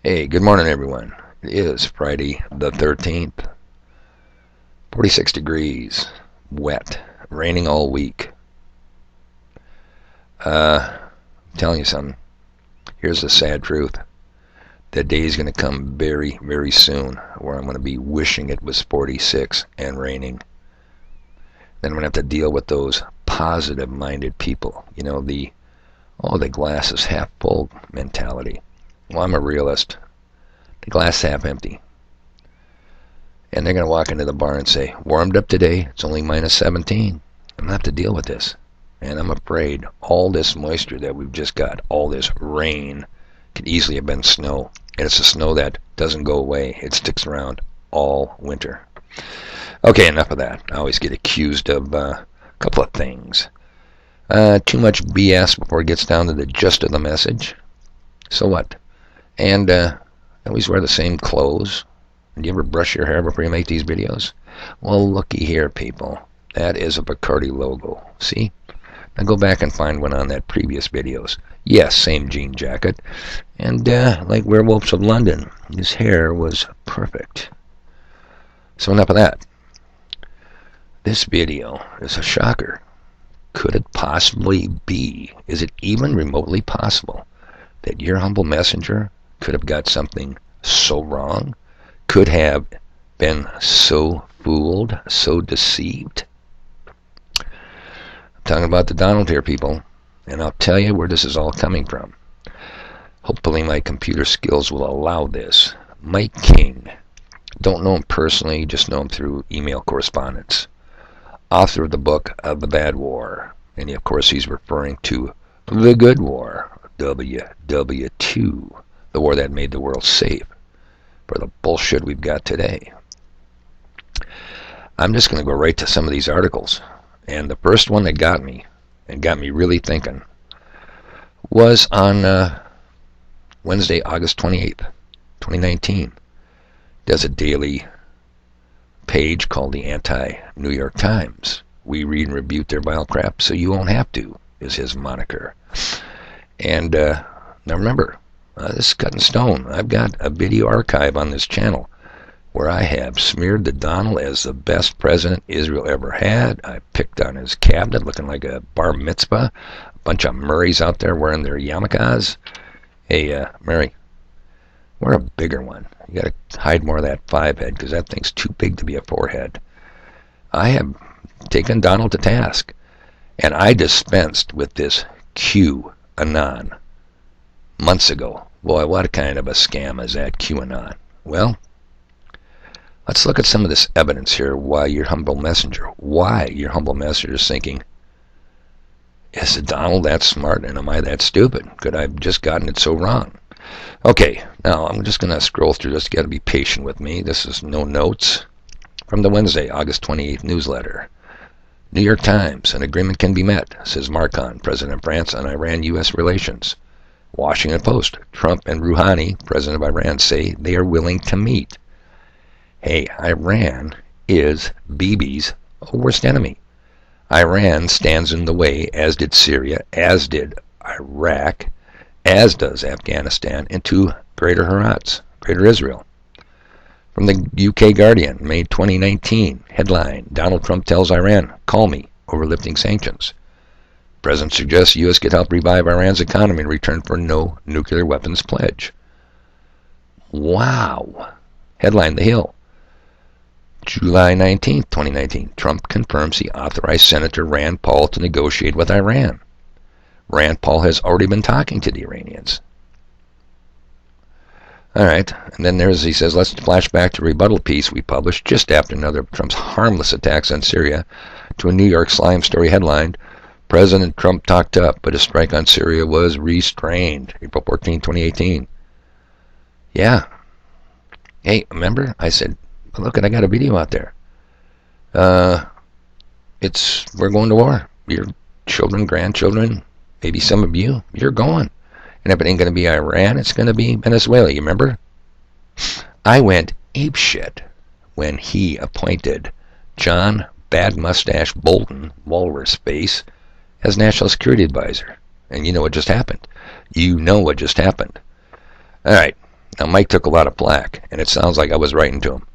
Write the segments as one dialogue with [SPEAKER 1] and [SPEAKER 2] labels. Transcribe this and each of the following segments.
[SPEAKER 1] Hey, good morning, everyone. It is Friday the 13th, 46 degrees, wet, raining all week. I'm telling you something. Here's the sad truth. That day is going to come very, very soon where I'm going to be wishing it was 46 and raining. Then I'm going to have to deal with those positive-minded people. You know, the glass is half full mentality. Well, I'm a realist. The glass half empty. And they're going to walk into the bar and say, warmed up today, it's only minus 17. I'm going to have to deal with this. And I'm afraid all this moisture that we've just got, all this rain, could easily have been snow. And it's a snow that doesn't go away. It sticks around all winter. Okay, enough of that. I always get accused of a couple of things. Too much BS before it gets down to the gist of the message. So what? And I always wear the same clothes. Do you ever brush your hair before you make these videos? Well, looky here, people. That is a Bacardi logo. See? Now go back and find one on that previous videos. Yes, same jean jacket. And like Werewolves of London, his hair was perfect. So enough of that. This video is a shocker. Could it possibly be, is it even remotely possible, that your humble messenger could have got something so wrong? Could have been so fooled, so deceived? I'm talking about the Donald here, people, and I'll tell you where this is all coming from. Hopefully my computer skills will allow this. Mike King, don't know him personally, just know him through email correspondence. Author of the book of The Bad War, and of course he's referring to The Good War, WW2, the war that made the world safe for the bullshit we've got today. I'm just going to go right to some of these articles. And the first one that got me, and got me really thinking, was on Wednesday, August 28th, 2019. There's a daily page called the Anti-New York Times. We read and rebuke their vile crap so you won't have to, is his moniker. And now remember, this is cut in stone. I've got a video archive on this channel where I have smeared the Donald as the best president Israel ever had. I picked on his cabinet looking like a bar mitzvah. A bunch of Murrays out there wearing their yarmulkes. Hey, Murray, wear a bigger one. You got to hide more of that 5 head because that thing's too big to be a 4 head. I have taken Donald to task, and I dispensed with this QAnon months ago. Boy, what kind of a scam is that QAnon? Well, let's look at some of this evidence here why your humble messenger is thinking, is Donald that smart and am I that stupid? Could I have just gotten it so wrong? Okay, now I'm just going to scroll through this. You got to be patient with me. This is no notes from the Wednesday, August 28th newsletter. New York Times, an agreement can be met, says Macron, President of France, on Iran-U.S. relations. Washington Post, Trump and Rouhani, President of Iran, say they are willing to meet. Hey, Iran is Bibi's worst enemy. Iran stands in the way, as did Syria, as did Iraq, as does Afghanistan, and two Greater Harats, Greater Israel. From the UK Guardian, May 2019, headline, Donald Trump tells Iran, call me, over lifting sanctions. President suggests U.S. could help revive Iran's economy in return for no nuclear weapons pledge. Wow. Headline, The Hill. July 19, 2019, Trump confirms he authorized Senator Rand Paul to negotiate with Iran. Rand Paul has already been talking to the Iranians. All right, and then he says, let's flash back to a rebuttal piece we published just after another of Trump's harmless attacks on Syria to a New York Slime story headlined, President Trump talked up, but his strike on Syria was restrained. April 14, 2018. Yeah. Hey, remember? I said, look, I got a video out there. We're going to war. Your children, grandchildren, maybe some of you, you're going. And if it ain't going to be Iran, it's going to be Venezuela, you remember? I went apeshit when he appointed John Bad Mustache Bolton, Walrus Face, as National Security Advisor. And you know what just happened. You know what just happened. All right, Now, Mike took a lot of flack, and it sounds like I was writing to him.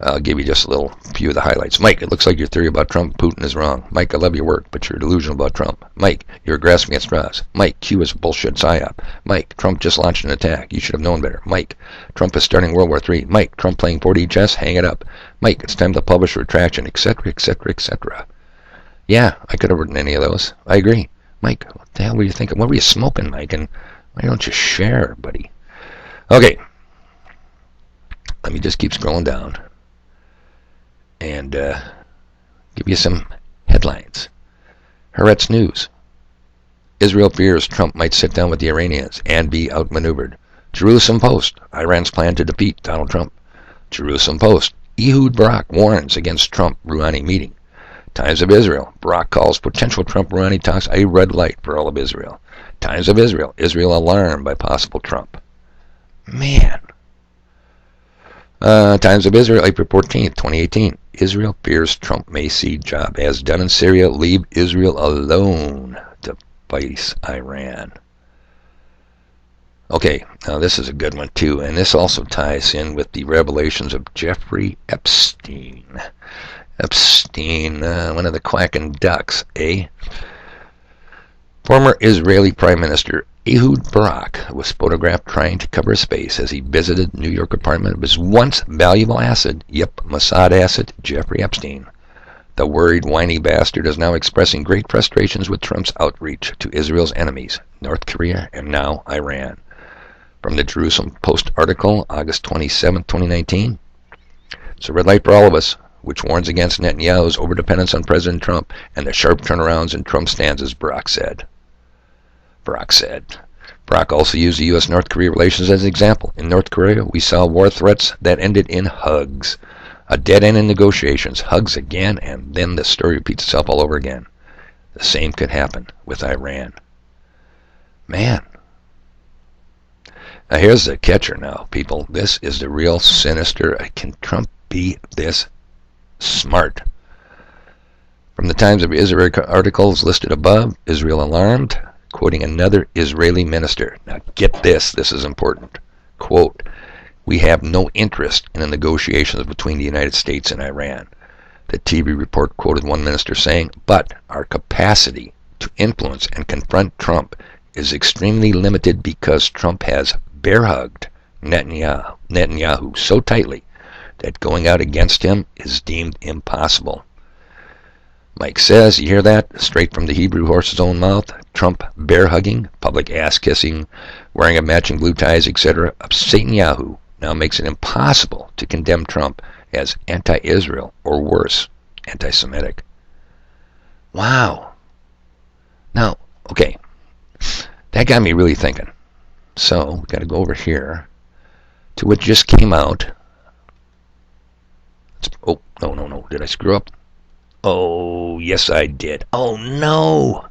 [SPEAKER 1] I'll give you just a little few of the highlights. Mike, it looks like your theory about Trump and Putin is wrong. Mike, I love your work, but you're delusional about Trump. Mike, you're grasping at straws. Mike, Q is a bullshit psyop. Mike, Trump just launched an attack. You should have known better. Mike, Trump is starting World War III. Mike, Trump playing 4D chess. Hang it up. Mike, it's time to publish a retraction, etc., etc., etc. Yeah, I could have written any of those. I agree. Mike, what the hell were you thinking? What were you smoking, Mike? And why don't you share, buddy? Okay. Let me just keep scrolling down and give you some headlines. Haaretz News. Israel fears Trump might sit down with the Iranians and be outmaneuvered. Jerusalem Post. Iran's plan to defeat Donald Trump. Jerusalem Post. Ehud Barak warns against Trump-Rouhani meeting. Times of Israel. Barak calls potential Trump-Rouhani talks a red light for all of Israel. Times of Israel. Israel alarmed by possible Trump. Man. Times of Israel, April 14th, 2018. Israel fears Trump may see job as done in Syria. Leave Israel alone to fight Iran. Okay, now this is a good one too, and this also ties in with the revelations of Jeffrey Epstein. Epstein, one of the quacking ducks, eh? Former Israeli Prime Minister Ehud Barak was photographed trying to cover his face as he visited the New York apartment of his once valuable asset, Mossad asset, Jeffrey Epstein. The worried, whiny bastard is now expressing great frustrations with Trump's outreach to Israel's enemies, North Korea and now Iran. From the Jerusalem Post article, August 27, 2019. It's a red light for all of us, which warns against Netanyahu's overdependence on President Trump and the sharp turnarounds in Trump's stances, Barak said. Barak also used the U.S.-North Korea relations as an example. In North Korea, we saw war threats that ended in hugs. A dead end in negotiations, hugs again, and then the story repeats itself all over again. The same could happen with Iran. Man. Now here's the catcher now, people. This is the real sinister. Can Trump be this smart? From the Times of Israel articles listed above, Israel alarmed, quoting another Israeli minister. Now get this is important. Quote, we have no interest in the negotiations between the United States and Iran. The TV report quoted one minister saying, but our capacity to influence and confront Trump is extremely limited because Trump has bear-hugged Netanyahu so tightly that going out against him is deemed impossible. Mike says, you hear that? Straight from the Hebrew horse's own mouth. Trump bear-hugging, public ass-kissing, wearing of matching blue ties, etc. of Satanyahu now makes it impossible to condemn Trump as anti-Israel or worse, anti-Semitic. Wow. Now, okay, that got me really thinking. So, we've got to go over here to what just came out. Oh, no. Did I screw up? Oh, yes, I did. Oh, no.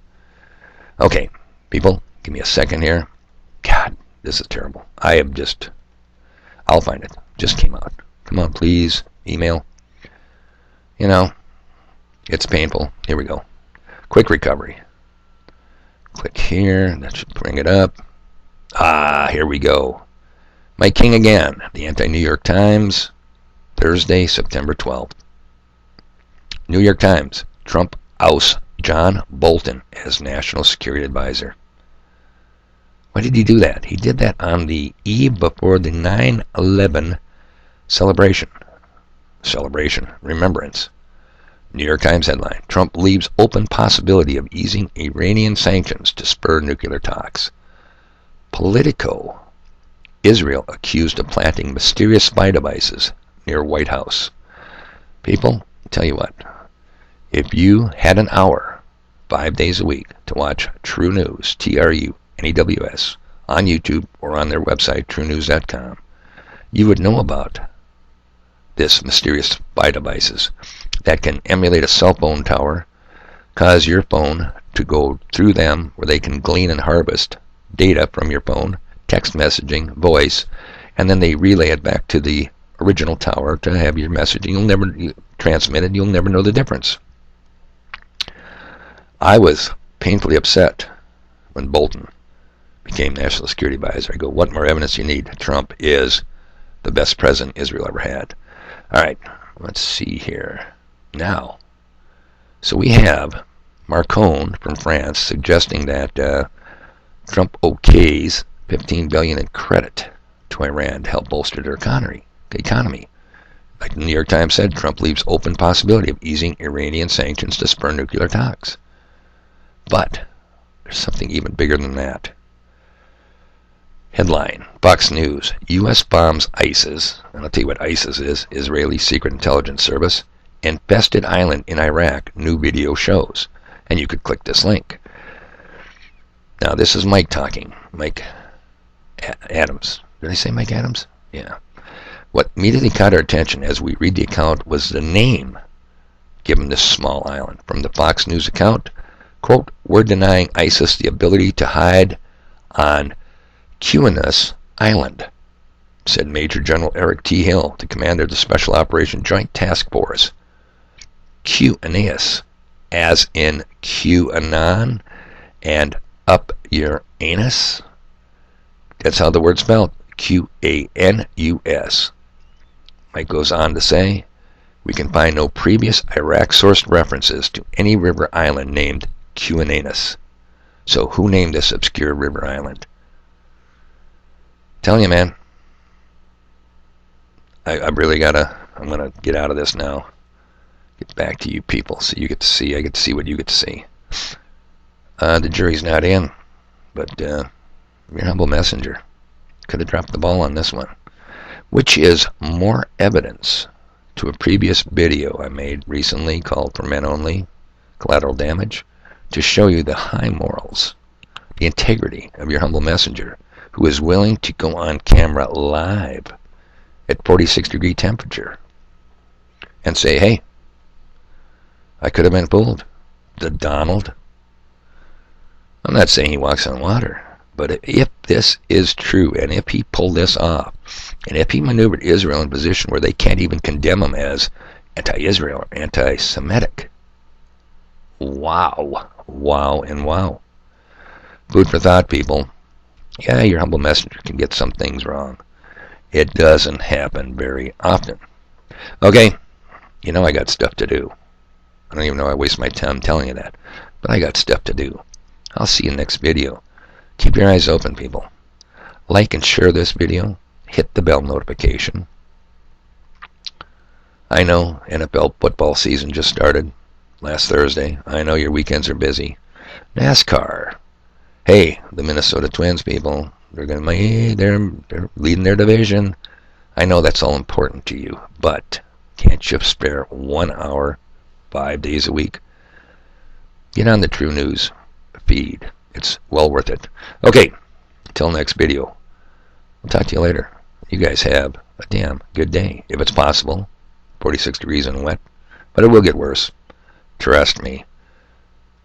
[SPEAKER 1] Okay, people, give me a second here. God, this is terrible. I'll find it. Just came out. Come on, please. Email. You know, it's painful. Here we go. Quick recovery. Click here. That should bring it up. Here we go. Mike King again. The Anti-New York Times. Thursday, September 12th. New York Times. Trump ousts John Bolton as National Security Advisor. Why did he do that? He did that on the eve before the 9/11 celebration. Remembrance. New York Times headline. Trump leaves open possibility of easing Iranian sanctions to spur nuclear talks. Politico. Israel accused of planting mysterious spy devices near White House. People, tell you what. If you had an hour, 5 days a week, to watch True News, TRUNEWS, on YouTube or on their website, truenews.com, you would know about this mysterious spy devices that can emulate a cell phone tower, cause your phone to go through them where they can glean and harvest data from your phone, text messaging, voice, and then they relay it back to the original tower to have your messaging. You'll never transmit it. You'll never know the difference. I was painfully upset when Bolton became national security advisor. I go, what more evidence do you need? Trump is the best president Israel ever had. All right, let's see here. Now, so we have Marcon from France suggesting that Trump okays $15 billion in credit to Iran to help bolster their economy. Like the New York Times said, Trump leaves open possibility of easing Iranian sanctions to spur nuclear talks. But there's something even bigger than that. Headline, Fox News, U.S. bombs ISIS, and I'll tell you what ISIS is, Israeli Secret Intelligence Service, infested island in Iraq, new video shows. And you could click this link. Now this is Mike talking, Mike Adams. Did I say Mike Adams? Yeah. What immediately caught our attention as we read the account was the name given this small island. From the Fox News account, quote, we're denying ISIS the ability to hide on Qantas Island, said Major General Eric T. Hill, the commander of the Special Operations Joint Task Force. Qantas, as in QAnon and up your anus. That's how the word's spelled, Qanus. Mike goes on to say, we can find no previous Iraq-sourced references to any river island named Qantas. So who named this obscure river island? Telling you, man, I'm going to get out of this now. Get back to you people so you get to see, I get to see what you get to see. The jury's not in, but your humble messenger could have dropped the ball on this one, which is more evidence to a previous video I made recently called For Men Only, Collateral Damage, to show you the high morals, the integrity of your humble messenger, who is willing to go on camera live at 46-degree temperature and say, hey, I could have been fooled. The Donald. I'm not saying he walks on water, but if this is true, and if he pulled this off, and if he maneuvered Israel in a position where they can't even condemn him as anti-Israel or anti-Semitic, wow, wow, and wow. Food for thought, people. Yeah, your humble messenger can get some things wrong. It doesn't happen very often. Okay, you know I got stuff to do. I don't even know I waste my time telling you that, but I got stuff to do. I'll see you next video. Keep your eyes open, people. Like and share this video. Hit the bell notification. I know NFL football season just started last Thursday. I know your weekends are busy. NASCAR. Hey, the Minnesota Twins, people, they're leading their division. I know that's all important to you, but can't you spare 1 hour, 5 days a week? Get on the True News feed. It's well worth it. Okay, until next video. I'll talk to you later. You guys have a damn good day, if it's possible. 46 degrees and wet, but it will get worse. Trust me.